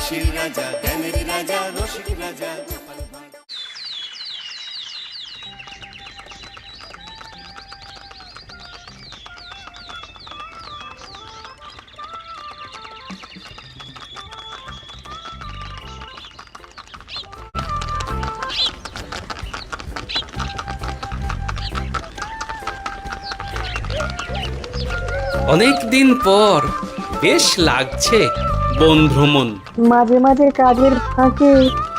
হাসির রাজা, জ্ঞানের রাজা, রসিক রাজা। অনেক দিন পর বেশ লাগছে বন ভ্রমণ। মাঝে মাঝে কাজের ফাঁকে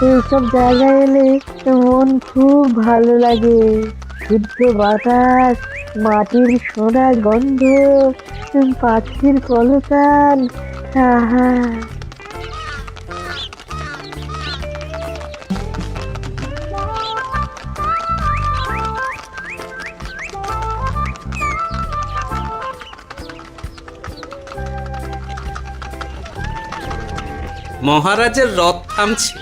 এইসব জায়গায় এলে মন খুব ভালো লাগে। শুদ্ধ বাতাস, মাটির সোনা গন্ধ, পাখির কলতান, আহা। মহারাজের রথ থামছে।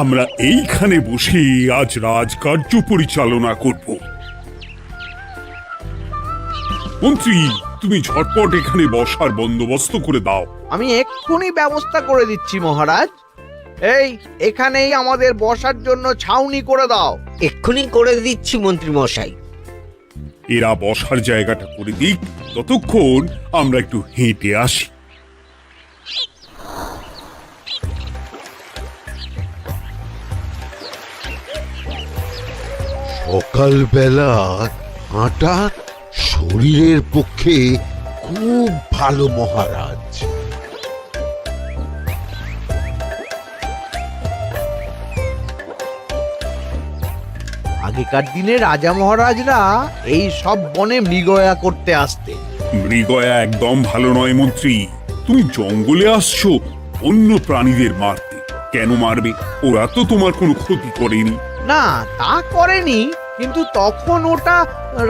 আমরা এইখানে বসে আজ রাজকার্য পরিচালনা করব। মন্ত্রী, তুমি ঝটপট এখানে বসার বন্দোবস্ত করে দাও। আমি এক্ষুনি ব্যবস্থা করে দিচ্ছি মহারাজ। এখানেই আমাদের বসার জন্য ছাউনি করে দাও। এক্ষুনি করে দিচ্ছি মন্ত্রী মশাই। এরা বসার জায়গাটা করে দিক, ততক্ষণ আমরা একটু হেঁটে আসি। সকালবেলা হাঁটা শরীরের পক্ষে খুব ভালো মহারাজ। আগেকার দিনে রাজা মহারাজরা এই সব বনে মৃগয়া করতে আসতেন। মৃগয়া একদম ভালো নয় মন্ত্রী। তুমি জঙ্গলে আসছো অন্য প্রাণীদের মারতে। কেন মারবে? ওরা তো তোমার কোনো ক্ষতি করেনি। না, তা করেনি, কিন্তু তখন ওটা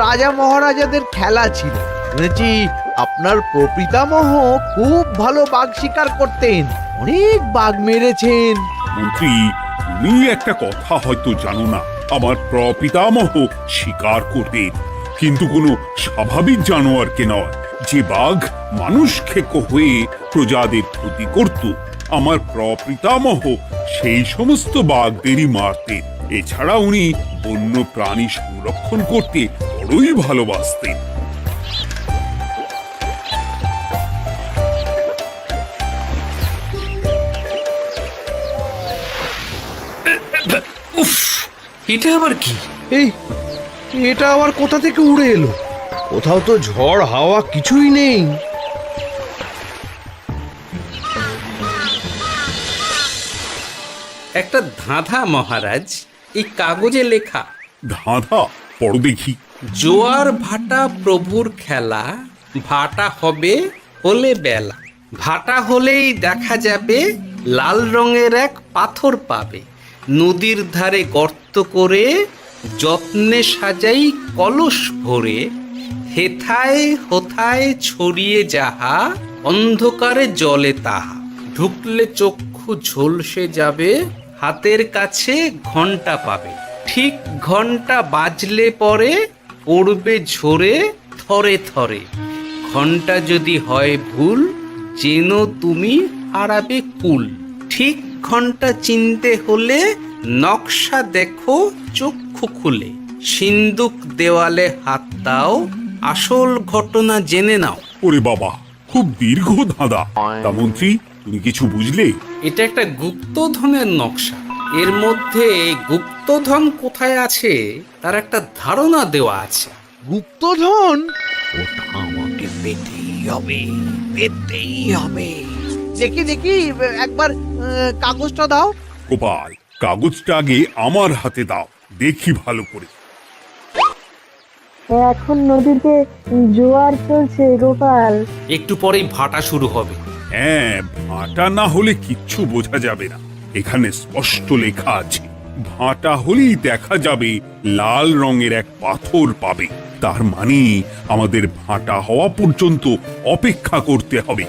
রাজা মহারাজাদের খেলা ছিল। শুনেছি আপনার প্রপিতামহ খুব ভালো বাঘ শিকার করতেন, অনেক বাঘ মেরেছেন। মন্ত্রী, তুমি একটা কথা হয়তো জানো না। আমার প্রপিতামহ শিকার করতেন, কিন্তু কোনো স্বাভাবিক জানোয়ারকে নয়। যে বাঘ মানুষ খেকো হয়ে প্রজাদের ক্ষতি করত, আমার প্রপিতামহ সেই সমস্ত বাঘদেরই মারতেন। এছাড়া উনি বন্য প্রাণী সংরক্ষণ করতে বড়ই ভালোবাসতেন। উফ, এটা আবার কি? এটা আবার কোথা থেকে উড়ে এলো? কোথাও তো ঝড় হাওয়া কিছুই নেই। একটা ধাঁধা মহারাজ, এই কাগজে লেখা। ধাঁধা? পড়ো দেখি। জোয়ার ভাটা প্রভুর খেলা, ভাটা হবে হলে বেলা। ভাটা হলেই দেখা যাবে লাল রঙের এক পাথর পাবে। নদীর ধারে গর্ত করে যত্নে সাজাই কলস ভরে। হেথায় হোথায় ছড়িয়ে যাহা, অন্ধকারে জলে তাহা। ঢুকলে চক্ষু ঝলসে যাবে, হাতের কাছে ঘন্টা পাবে। ঠিক ঘন্টা বাজলে পরে পড়বে ঝরে থরে থরে। ঘন্টা যদি হয় ভুল, যেন তুমি হারাবে কুল। ঠিক ঘন্টা চিনতে হলে নকশা দেখো চক্ষু খুলে। সিন্দুক দেওয়ালে হাত দাও, আসল ঘটনা জেনে নাও। ওরে বাবা, খুব দীর্ঘ ধাঁধা। তা মন্ত্রী, তুমি কিছু বুঝলে? এটা একটা গুপ্তধনের নকশা। এর মধ্যে গুপ্তধন কোথায় আছে তার একটা ধারণা দেওয়া আছে। গুপ্তধন? ওটা আমাকে পেতেই হবে, পেতেই হবে। দেখি দেখি, একবার কাগজটা দাও। গোপাল, কাগজটা আগে আমার হাতে দাও, দেখি ভালো করে। এখন নদীতে জোয়ার চলছে গোপাল। একটু পরেই ভাটা শুরু হবে। হ্যাঁ, ভাটা না হলে কিচ্ছু বোঝা যাবে না। এখানে স্পষ্ট লেখা আছে, ভাটা হলেই দেখা যাবে লাল রঙের এক পাথর পাবে। তার মানে আমাদের ভাটা হওয়া পর্যন্ত অপেক্ষা করতে হবে।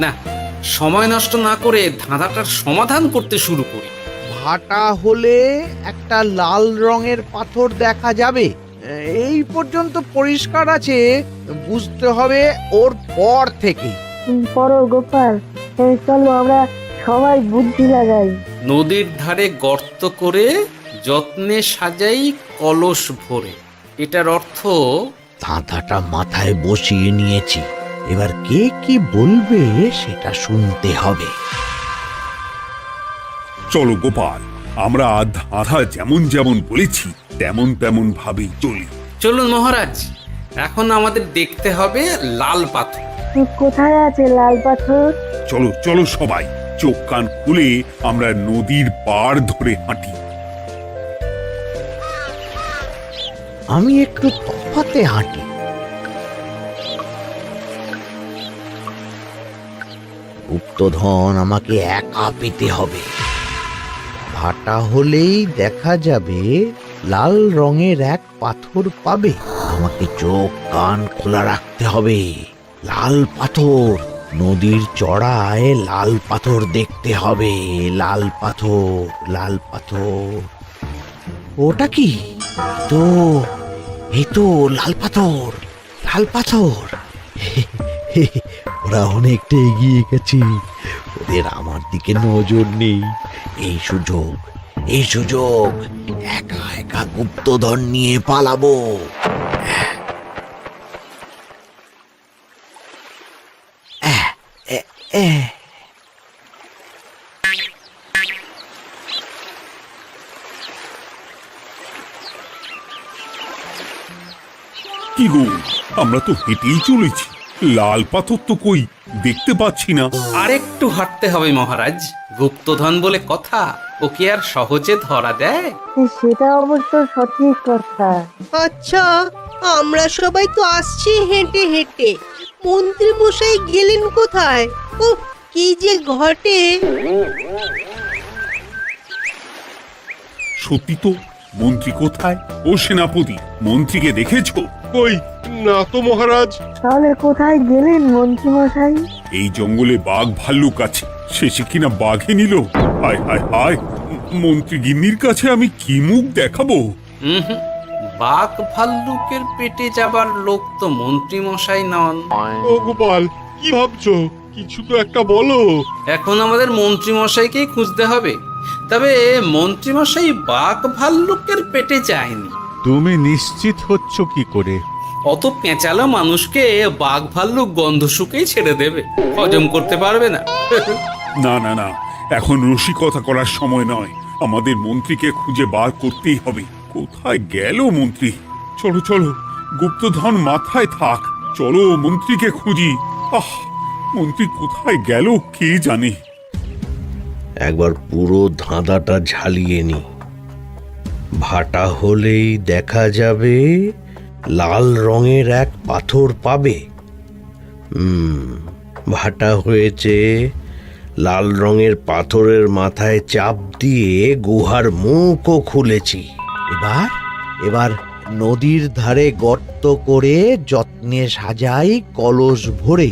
না, সময় নষ্ট না করে ধাঁধাটার সমাধান করতে শুরু করি। ভাটা হলে একটা লাল রঙের পাথর দেখা যাবে। এই পর্যন্ত পরিষ্কার আছে, বুঝতে হবে ওর পর থেকে। পড়ো গোপাল, চলো আমরা সবাই বুদ্ধি লাগাই। নদীর ধারে গর্ত করে যত্নে সাজাই কলস ভরে। এটার অর্থ ধাঁধাটা মাথায় বসিয়ে নিয়েছি, এবার কে কি বলবে সেটা শুনতে হবে। চলো গোপাল, আমরা ধাঁধা যেমন যেমন বলেছি তেমন তেমন ভাবেই চলি। চলুন মহারাজ, এখন আমাদের দেখতে হবে লাল পাথর। কোথায় আছে লাল পাথর? চলো চলো সবাই, চোখ কান খুলে আমরা নদীর পাড় ধরে হাঁটি। আমি একটু তফাতে হাঁটি। গুপ্তধন আমাকে একা পেতে হবে। ভাটা হলেই দেখা যাবে লাল রঙের এক পাথর পাবে। আমাকে চোখ কান খোলা রাখতে হবে। লাল পাথর, নদীর চড়ায় লাল পাথর দেখতে হবে। লাল পাথর, লাল পাথর। ওটা কি? তো এই তো লাল পাথর, লাল পাথর। ওরা অনেকটা এগিয়ে গেছে, ওদের আমার দিকে নজর নেই। এই সুযোগ, এই সুযোগ, একা একা গুপ্তধন নিয়ে পালাবো। কি গো, আমরা তো হেঁটেই চলেছি, লাল পাথর তো কই দেখতে পাচ্ছি না। আরেকটু হাঁটতে হবে মহারাজ, গুপ্তধন বলে কথা, ওকে আর সহজে ধরা দেয়? সেটা অবশ্য সঠিক কথা। আচ্ছা, আমরা সবাই তো আসছি হেঁটে হেঁটে, মন্ত্রী মশাই গেলেন কোথায়? ও কি যে ঘটে! সত্যি তো, মন্ত্রী কোথায়? ও সেনাপতি, মন্ত্রীকে দেখেছো? কই, না তো মহারাজ। তাহলে কোথায় গেলেন মন্ত্রী মশাই? এই জঙ্গলে বাঘ ভাল্লুক আছে, শেষে কিনা বাঘে নিল। হায় হায় হায়, মন্ত্রী গিন্নির কাছে আমি কি মুখ দেখাবো? হুম, বাঘ ভাল্লুকের পেটে যাবার লোক তো মন্ত্রী মশাই নন। ও গোপাল, কি ভাবছো? কিছু তো একটা বলো। এখন আমাদের মন্ত্রী মশাইকেই খুঁজতে হবে। তবে মন্ত্রী মশাই বাঘ ভাল্লুকের পেটে যায়নি। তুমি নিশ্চিত হচ্ছ কি করে? অত পেঁচালো মানুষকে বাঘ ভাল্লুক গন্ধ শুকেই ছেড়ে দেবে, হজম করতে পারবে না। না না না, এখন রসিকতা করার সময় নয়, আমাদের মন্ত্রীকে খুঁজে বার করতেই হবে। কোথায় গেল মন্ত্রী? চলো চলো, গুপ্তধন মাথায় থাক, চলো মন্ত্রীকে খুঁজি। আহ, মন্ত্রী কোথায় গেল কে জানে। একবার পুরো ধাঁধাটা ঝালিয়ে নি। ভাটা হলেই দেখা যাবে লাল রঙের এক পাথর পাবে। ভাটা হয়েছে, লাল রঙের পাথরের মাথায় চাপ দিয়ে গুহার মুখও খুলেছি। এবার এবার নদীর ধারে গর্ত করে যত্নে সাজাই কলস ভরে।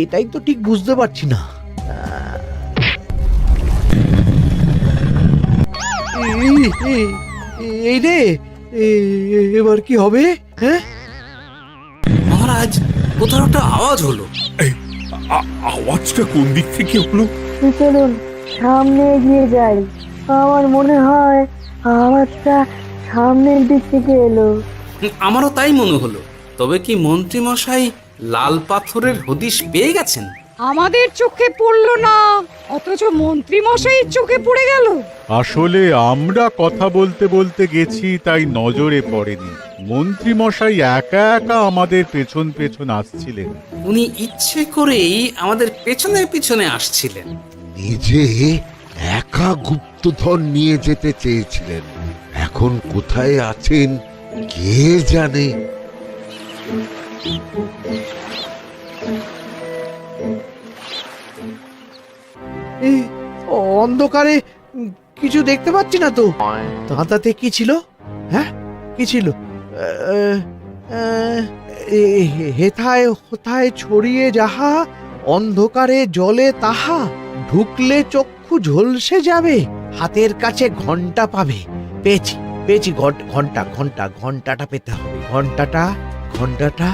এটাই তো ঠিক বুঝতে পারছি না। এই রে, এবার কি হবে? হ্যাঁ মহারাজ, কোথাও একটা আওয়াজ হলো। এই, আওয়াজটা কোন দিক থেকে হলো? চলুন সামনে এগিয়ে যাই। আমার মনে হয় আওয়াজটা সামনের দিক থেকে এলো। আমারও তাই মনে হলো। তবে কি মন্ত্রী মশাই লাল পাথরের হদিশ পেয়ে গেছেন? আমাদের চোখে পড়লো না, অথচ মন্ত্রী মশাইয়ের চোখে পড়ে গেল। আসলে আমরা কথা বলতে বলতে গেছি, তাই নজরে পড়েনি। মন্ত্রী মশাই একা একা আমাদের পেছন পেছন আসছিলেন। উনি ইচ্ছে করেই আমাদের পেছনে পেছনে আসছিলেন। নিজে একা গুপ্তধন নিয়ে যেতে চেয়েছিলেন, এখন কোথায় আছেন কে জানে। এই অন্ধকারে কিছু দেখতে পাচ্ছি না তো। ধাঁধাতে কি ছিল? হ্যাঁ, কি ছিল? হেথায় হোথায় ছড়িয়ে যাহা, অন্ধকারে জলে তাহা, ঢুকলে চক্ষু ঝলসে যাবে, হাতের কাছে ঘন্টা পাবে। পেয়েছি পেয়েছি ঘন্টা ঘন্টা ঘন্টাটা পেতে হবে ঘন্টাটা ঘন্টাটা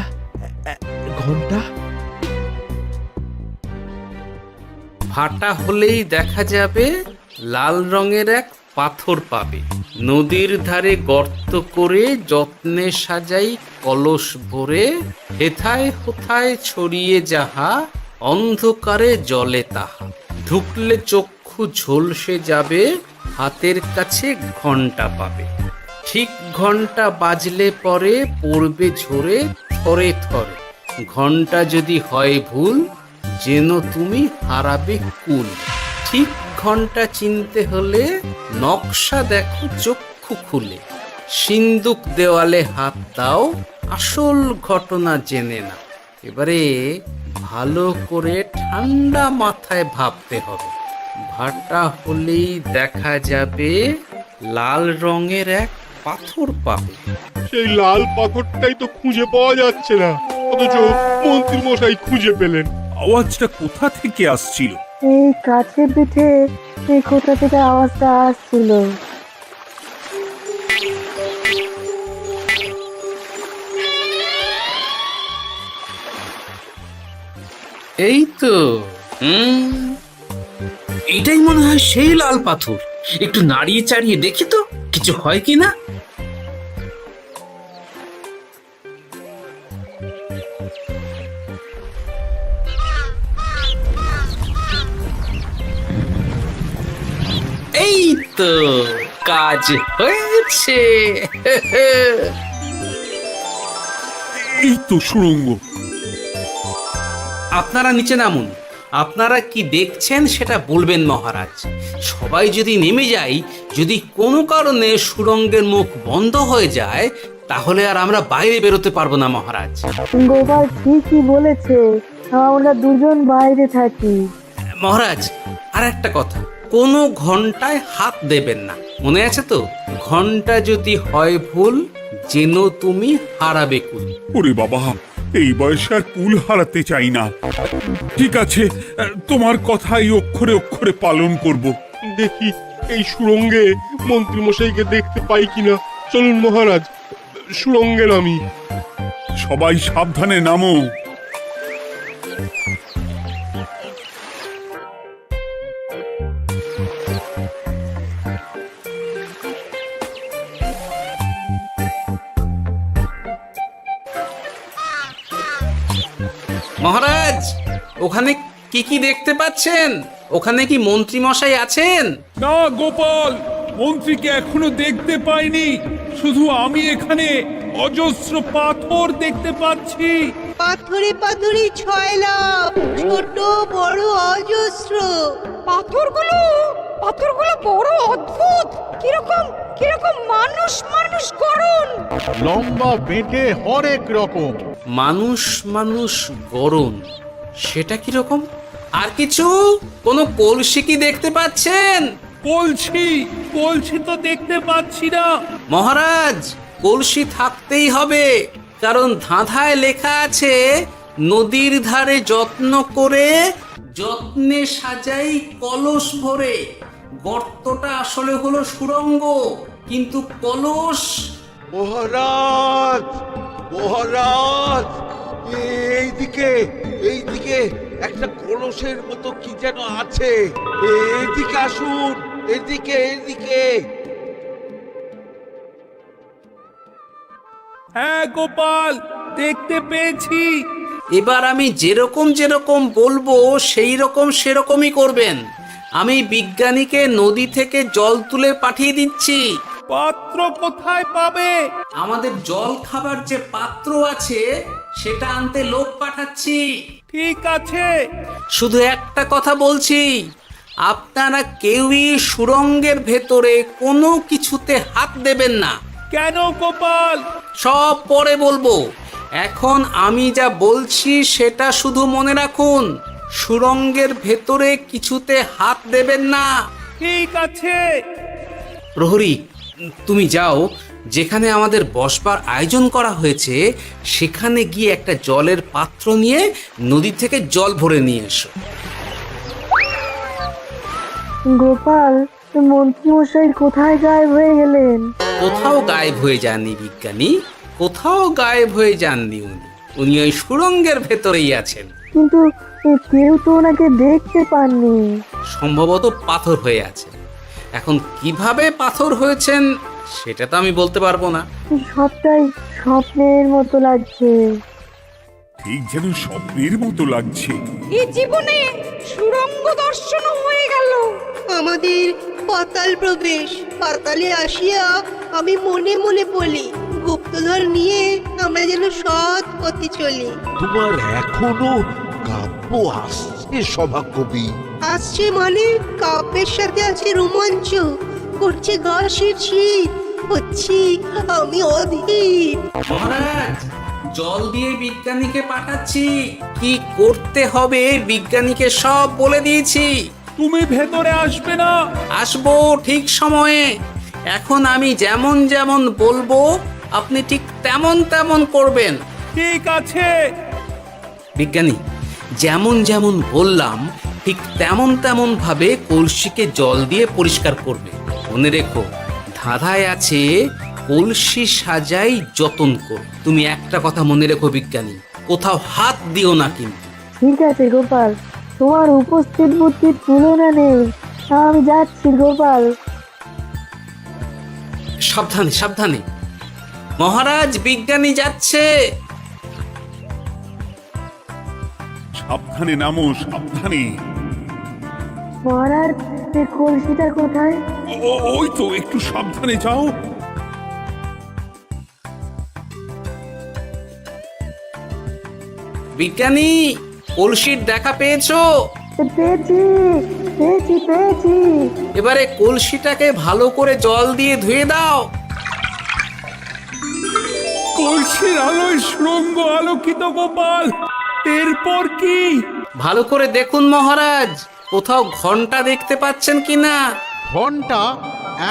ঘন্টা ভাটা হলেই দেখা যাবে লাল রঙের এক পাথর পাবে। নদীর ধারে গর্ত করে যত্নে সাজাই কলস ভরে, হেথায় হোথায় ছড়িয়ে যাহা, অন্ধকারে জলে তাহা। ঢুকলে চক্ষু ঝলসে যাবে, হাতের কাছে ঘন্টা পাবে। ঠিক ঘন্টা বাজলে পরে পড়বে ঝরে থরে থরে। ঘন্টা যদি হয় ভুল, যেন তুমি হারাবে কুল। ঠিক ঘন্টা চিনতে হলে নকশা দেখো চক্ষু খুলে। সিন্দুক দেওয়ালে হাত দাও, আসল ঘটনা জেনে নাও। এবারে ভালো করে ঠান্ডা মাথায় ভাবতে হবে। ভাটা হলেই দেখা যাবে লাল রঙের এক পাথর পাবে। সেই লাল পাথরটাই তো খুঁজে পাওয়া যাচ্ছে না, অথচ মন্ত্রী মশাই খুঁজে পেলেন। আওয়াজটা কোথা থেকে আসছিল? এই কাছে পিঠে এই কোথা থেকে আওয়াজটা আসছিল। এই তো এটাই মনে হয় সেই লাল পাথর। একটু নাড়িয়ে চাড়িয়ে দেখি তো কিছু হয় কি না। এই তো কাজ হয়েছে। এই তো সুড়ঙ্গ। আপনারা নিচে নামুন। আপনারা কি দেখছেন সেটা বলবেন মহারাজ। সবাই যদি নেমে যাই, যদি কোনো কারণে সুড়ঙ্গের মুখ বন্ধ হয়ে যায়, তাহলে আর আমরা বাইরে বেরোতে পারবো না মহারাজ। গোপাল ঠিকই বলেছে, আমরা দুজন বাইরে থাকি। মহারাজ, আর একটা কথা, কোনো ঘন্টায় হাত দেবেন না, মনে আছে তো? ঘন্টা যদি হয় ভুল, যেন তুমি হারাবে কুল। ওরে বাবা, এই বয়সে আর কুল হারাতে চাই না। ঠিক আছে, তোমার কথাই অক্ষরে অক্ষরে পালন করব। দেখি এই সুড়ঙ্গে মন্ত্রী মশাইকে দেখতে পাই কিনা। চলুন মহারাজ, সুড়ঙ্গে নামি। সবাই সাবধানে নামো। মহারাজ, ওখানে কি কি দেখতে পাচ্ছেন? ওখানে কি মন্ত্রী মশাই আছেন? না গোপাল, মন্ত্রীকে এখনো দেখতে পাইনি। শুধু আমি এখানে অজস্র পাথর দেখতে পাচ্ছি। পাথরে পাথরে ছয়লা, ছোট বড় অজস্র। পাথরগুলো বড় অদ্ভুত, কিরকম কিরকম মানুষ মানুষ গড়ন। লম্বা বেঁটে হরেক রকম। মানুষ মানুষ গড়ন, সেটা কি রকম? আর কিছু? কোনো কলসি কি দেখতে পাচ্ছেন? কলসি তো দেখতে পাচ্ছি না। মহারাজ, কলসি থাকতেই হবে, কারণ ধাঁধায় লেখা আছে নদীর ধারে যত্ন করে যত্নে সাজাই কলস ভরে। গর্তটা আসলে হলো সুড়ঙ্গ, কিন্তু কলস। মহারাজ, মহারাজ, এইদিকে এইদিকে একটা কলসের মতো কি যেন আছে। এইদিকে আসুন, এদিকে এদিকে। হ্যাঁ গোপাল, দেখতে পেয়েছি। এবার আমি যেরকম বলবো সেই রকম সেরকমই করবেন। আমি বিজ্ঞানীকে নদী থেকে জল তুলে পাঠিয়ে দিচ্ছি। পাত্র কোথায় পাবে? আমাদের জল খাবার যে পাত্র আছে সেটা আনতে লোক পাঠাচ্ছি। ঠিক আছে। শুধু একটা কথা বলছি, আপনারা কেউই সুড়ঙ্গের ভেতরে কোনো কিছুতে হাত দেবেন না। কেন গোপাল? সব পরে বলবো, এখন আমি যা বলছি সেটা শুধু মনে রাখুন। সুড়ঙ্গের ভেতরে কিছুতে হাত দেবেন না। ঠিক আছে। প্রহরী, তুমি যাও, যেখানে আমাদের বসবার আয়োজন করা হয়েছে সেখানে গিয়ে একটা জলের পাত্র নিয়ে নদী থেকে জল ভরে নিয়ে এসো। গোপাল, মন্ত্রী মশাই কোথায় গায়েব হয়ে গেলেন? কোথাও গায়েব হয়ে যাননি বিজ্ঞানী, কোথাও গায়েব হয়ে যাননি উনি। উনি ওই সুড়ঙ্গের ভেতরেই আছেন। কিন্তু কেউ তো ওনাকে দেখতে পাননি। সম্ভবত পাথর হয়ে আছে। এখন কিভাবে পাথর হয়েছেন সেটা তো আমি বলতে পারবো না। সবটাই স্বপ্নের মতো লাগছে। ঠিক যেন স্বপ্নের মতো লাগছে। এই জীবনে সুড়ঙ্গ দর্শনও হয়ে গেল। আমাদের পাতাল প্রবেশ। পাতালে আসিয়া আমি মনে মনে বলি, গুপ্তধন নিয়ে আমরা যেন সৎ পথে চলি। তোমার এখনো কাব্য আসছে সভাকবি? আসছে মানে কাব্যের সাথে আছে রোমাঞ্চ, করছে গা শীত, হচ্ছি আমি অধীর। মহারাজ, জল দিয়ে বিজ্ঞানীকে পাঠাচ্ছি। কি করতে হবে বিজ্ঞানীকে সব বলে দিয়েছি। তুমি ভেতরে আসবে না? আসবো ঠিক সময়ে। এখন আমি যেমন যেমন বলবো আপনি ঠিক তেমন তেমন করবেন। ঠিক আছে। বিজ্ঞানী, যেমন যেমন বললাম ঠিক তেমন তেমন ভাবে কলসিকে জল দিয়ে পরিষ্কার করবে। মনে রেখো, ধাঁধায় আছে কলসি সাজাই যতন কর। তুমি একটা কথা মনে রেখো বিজ্ঞানী, কোথাও হাত দিও না কিন্তু। ঠিক আছে গোপাল, তোমার উপস্থিত বুদ্ধির তুলনা নেই। আমি যাচ্ছি গোপাল। সাবধানে সাবধানে। মহারাজ, বিজ্ঞানী যাচ্ছে। সাবধানে নামো, সাবধানে। মহারাজ, কলসিটা কোথায়? ওই তো, একটু সাবধানে যাও। বিজ্ঞানী, কলসির দেখা পেয়েছো? পেয়েছি পেয়েছি পেয়েছি। এবারে কলসিটাকে ভালো করে জল দিয়ে ধুয়ে দাও। কলসির আলোয় সুড়ঙ্গ আলোকিত গোপাল। এরপর কি? ভালো করে দেখুন মহারাজ, কোথাও ঘন্টা দেখতে পাচ্ছেন কিনা। ঘন্টা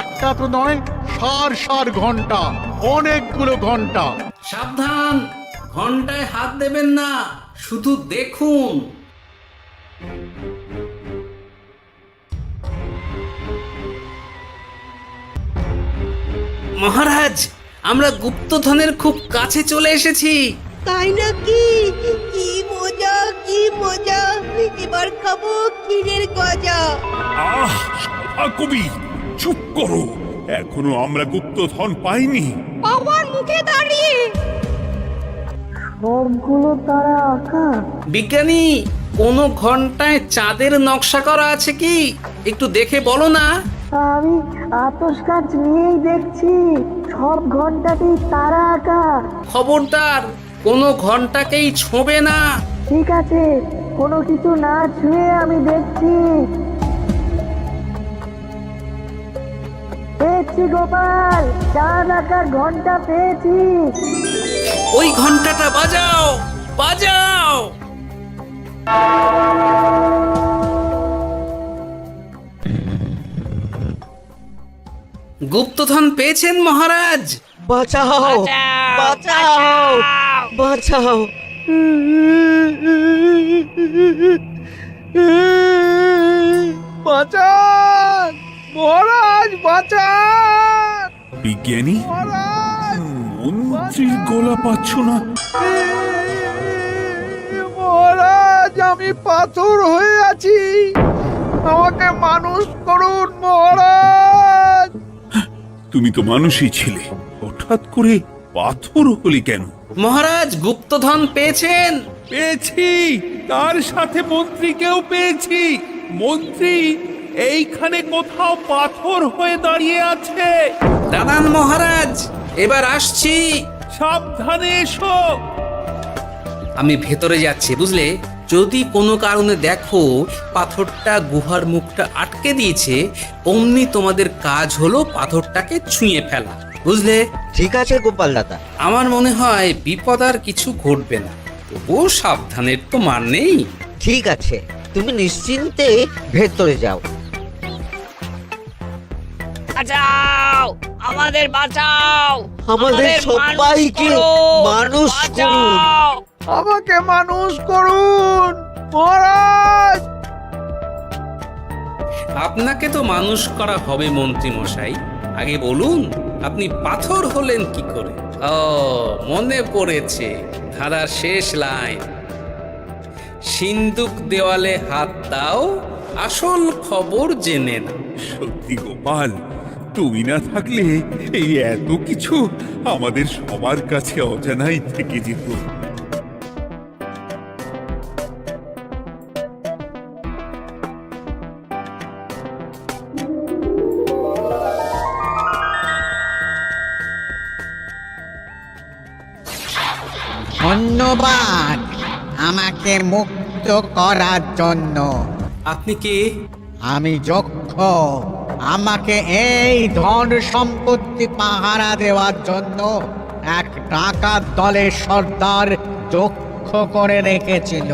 একটা তো নয়, সার সার ঘন্টা, অনেকগুলো ঘন্টা। সাবধান, ঘন্টায় হাত দেবেন না, শুধু দেখুন। মহারাজ, আমরা গুপ্তধনের খুব কাছে চলে এসেছি। তাই নাকি? কি মজা, কি মজা! এবার খাবো ক্ষীরের গজা। আহ, সভাকবি চুপ করো। এখনো আমরা গুপ্তধন পাইনি। পাওয়ার মুখে দাঁড়িয়ে সবগুলো তারা আঁকা। বিজ্ঞানী, কোন ঘন্টায় চাঁদের নকশা করা আছে কি? একটু দেখে বলো না। আমি আতস কাজ নিয়েই দেখছি, সব ঘন্টাতেই তারা আঁকা। খবরদার, কোনো ঘন্টাকেই ছোঁবে না। ঠিক আছে, কোনো কিছু না ছুঁয়ে আমি দেখছি। পেয়েছি গোপাল, চাঁদ আঁকা ঘন্টা পেয়েছি। ওই ঘন্টাটা বাজাও, বাজাও। গুপ্তধন পেয়েছেন মহারাজ? বাঁচাও, বাঁচাও, বাঁচাও। বাঁচান মহারাজ, বাঁচান বিজ্ঞানী, মহারাজ! মন্ত্রীর গলা পাচ্ছ না? মহারাজ, আমি পাথর হয়ে আছি, আমাকে মানুষ করুন মহারাজ। তুমি তো মানুষই ছিলে, হঠাৎ করে পাথর হলি কেন? মহারাজ, গুপ্তধন পেয়েছেন? পেয়েছি, তার সাথে মন্ত্রীকেও পেয়েছি। মন্ত্রী এইখানে কোথাও পাথর হয়ে দাঁড়িয়ে আছে। দাঁড়ান মহারাজ, এবার আসছি। সাবধানে এসো। আমি ভেতরে যাচ্ছি, বুঝলে? যদি কোনো কারণে দেখো পাথরটা গুহার মুখটা আটকে দিয়েছে, অমনি তোমাদের কাজ হলো পাথরটাকে ছুঁয়ে ফেলা, বুঝলে? ঠিক আছে গোপাল দাদা। আমার মনে হয় বিপদ আর কিছু ঘটবে না, তবুও সাবধানের তো মান নেই। ঠিক আছে, তুমি নিশ্চিন্তে ভেতরে যাও। বাঁচাও, আমাদের বাঁচাও, আমাদের সবাইকে মানুষ করুন। আমাকে মানুষ করুন মহারাজ। আপনাকে তো মানুষ করা হবে মন্ত্রী মশাই। আগে বলুন আপনি পাথর হলেন কি করে? ও, মনে পড়েছে, ধারার শেষ লাইন, সিন্দুক দেওয়ালে হাত দাও, আসল খবর জেনে না। সত্যি গোপাল, তুমি না থাকলে এই এত কিছু আমাদের সবার কাছে অজানাই থেকে যেত। ধন্যবাদ আমাকে মুক্ত করার জন্য। আপনি কে? আমি যক্ষ। আমাকে এই ধন সম্পত্তি পাহারা দেওয়ার জন্য এক ডাকাত দলের সর্দার যক্ষ করে রেখেছিল।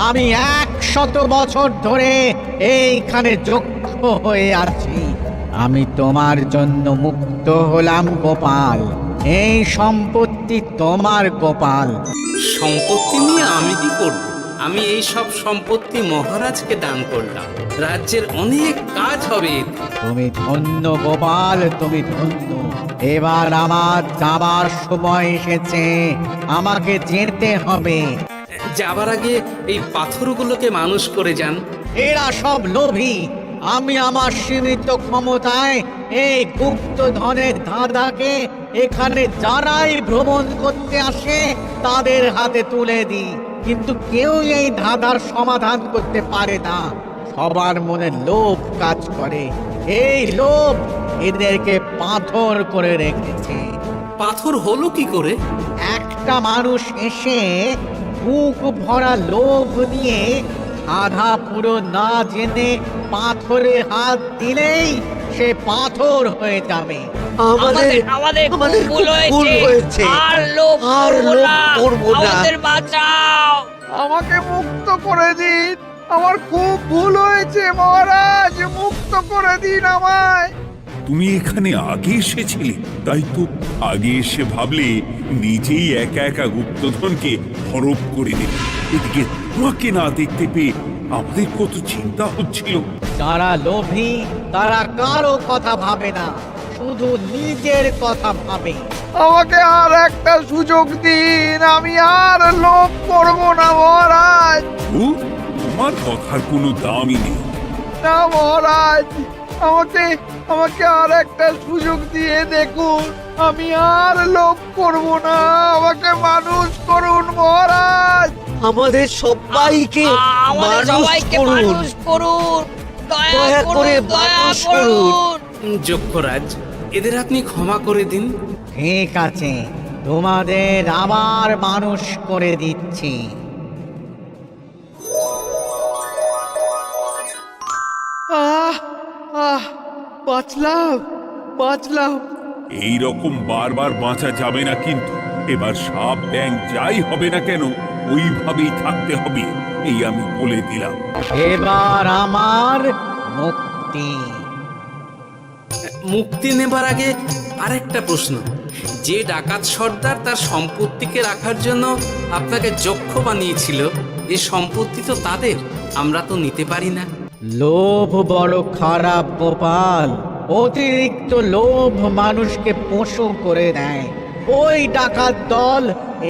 আমি 100 বছর ধরে এইখানে যক্ষ হয়ে আছি। আমি তোমার জন্য মুক্ত হলাম গোপাল। এই সম্পত্তি তোমার গোপাল। সম্পত্তি নিয়ে আমি কি করব? আমি এই সব সম্পত্তি মহারাজকে দান করলাম। রাজ্যের অনেক কাজ হবে। তুমি ধন্য গোপাল, তুমি ধন্য। এবার আমার যাবার সময় এসেছে, আমাকে যেতে হবে। যাবার আগে এই পাথরগুলোকে মানুষ করে যান। এরা সব লোভী। আমি আমার সীমিত ক্ষমতায় এই গুপ্ত ধনের ধাঁধাকে এখানে যারাই ভ্রমণ করতে আসে তাদের হাতে তুলে দিই, কিন্তু কেউ এই ধাঁধার সমাধান করতে পারে না। সবার মনে লোভ কাজ করে। এই লোভ এদেরকে পাথর করে রেখেছে। পাথর হলো কি করে? একটা মানুষ এসে বুক ভরা লোভ নিয়ে আধা পুরো না জেনে পাথরে হাত দিলেই সে পাথর হয়ে যাবে। আমাদের ভুল হয়েছে, আর লোভ করবো না, আমাদের বাঁচাও। আমাকে মুক্ত করে দিন, আমার খুব ভুল হয়েছে মহারাজ, মুক্ত করে দিন আমায়। তুমি এখানে আগে এসেছিলে, তাই তো আগে এসে ভাবলে নিজেই একা একা গুপ্তধনকে হরপ করে নেবে। এদিকে তোমাকে না দেখতে পেয়ে আমাদের কত চিন্তা হচ্ছিল। যারা লোভী তারা কারো কথা ভাবে না, শুধু নিজের কথা ভাবে। আমাকে আর একটা সুযোগ দিন, আমি আর লোভ করব না মহারাজ। তোমার কথার কোনো দামই নেই। না মহারাজ, আমাকে আর একটা সুযোগ দিয়ে দেখুন, আমি আর লোভ করব না। আমাকে মানুষ করুন মহারাজ। আমাদের সবাইকে মানুষ করুন, দয়া করে মানুষ করুন। যক্ষরাজ, এদের আপনি ক্ষমা করে দিন। ঠিক আছে, তোমাদের আবার মানুষ করে দিচ্ছি। বাঁচলাম। এই রকম বারবার বাঁচা যাবে না, কিন্তু এবার সাপ ব্যাং যাই হবে না কেন ওইভাবেই থাকতে হবে, এই আমি বলে দিলাম। এবার আমার মুক্তি। মুক্তি নেবার আগে আরেকটা প্রশ্ন, যে ডাকাত সর্দার তার সম্পত্তিকে রাখার জন্য আপনাকে যক্ষ বানিয়েছিল, এ সম্পত্তি তো তাদের, আমরা তো নিতে পারি না। লোভ বড় খারাপ গোপাল। অতিরিক্ত লোভ মানুষকে পশু করে দেয়। ওই ডাকাত দল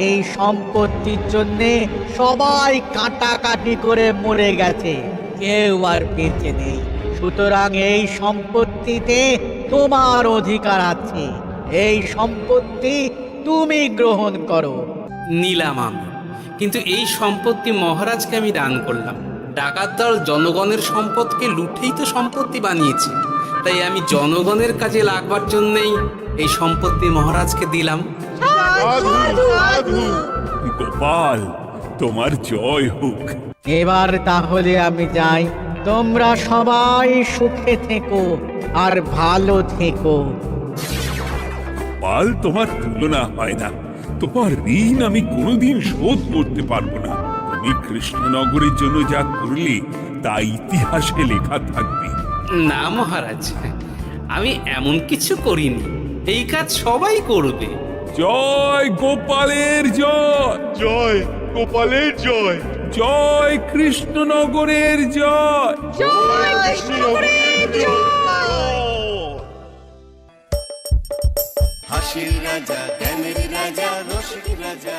এই সম্পত্তির জন্য সবাই কাটাকাটি করে মরে গেছে, কেউ আর বেঁচে নেই। সুতরাং এই সম্পত্তিতে তোমার অধিকার আছে। এই সম্পত্তি তুমি গ্রহণ করো। নিলাম আমি, কিন্তু এই সম্পত্তি মহারাজকে আমি দান করলাম। ডাকাত দল জনগণের সম্পদকে লুঠেই তো সম্পত্তি বানিয়েছে, তাই আমি জনগণের কাজে লাগবার জন্যই এই সম্পত্তি মহারাজকে দিলাম। গোপাল, তোমার জয় হোক। এবার তাহলে আমি যাই। তোমরা সবাই সুখে থেকো আর ভালো থেকো। গোপাল, তোমার তুলনা হয় না। তোমার ঋণ আমি কোনোদিন শোধ করতে পারবো না। তুমি কৃষ্ণনগরের জন্য যা করলে তা ইতিহাসে লেখা থাকবে। না মহারাজ, আমি এমন কিছু করিনি, এই কাজ সবাই করবে। জয় গোপালের জয়, জয় গোপালের জয়, জয় কৃষ্ণনগরের জয়। জয় কৃষ্ণনগরের জয়। হাসির রাজা জ্ঞানের রাজা রসিক রাজা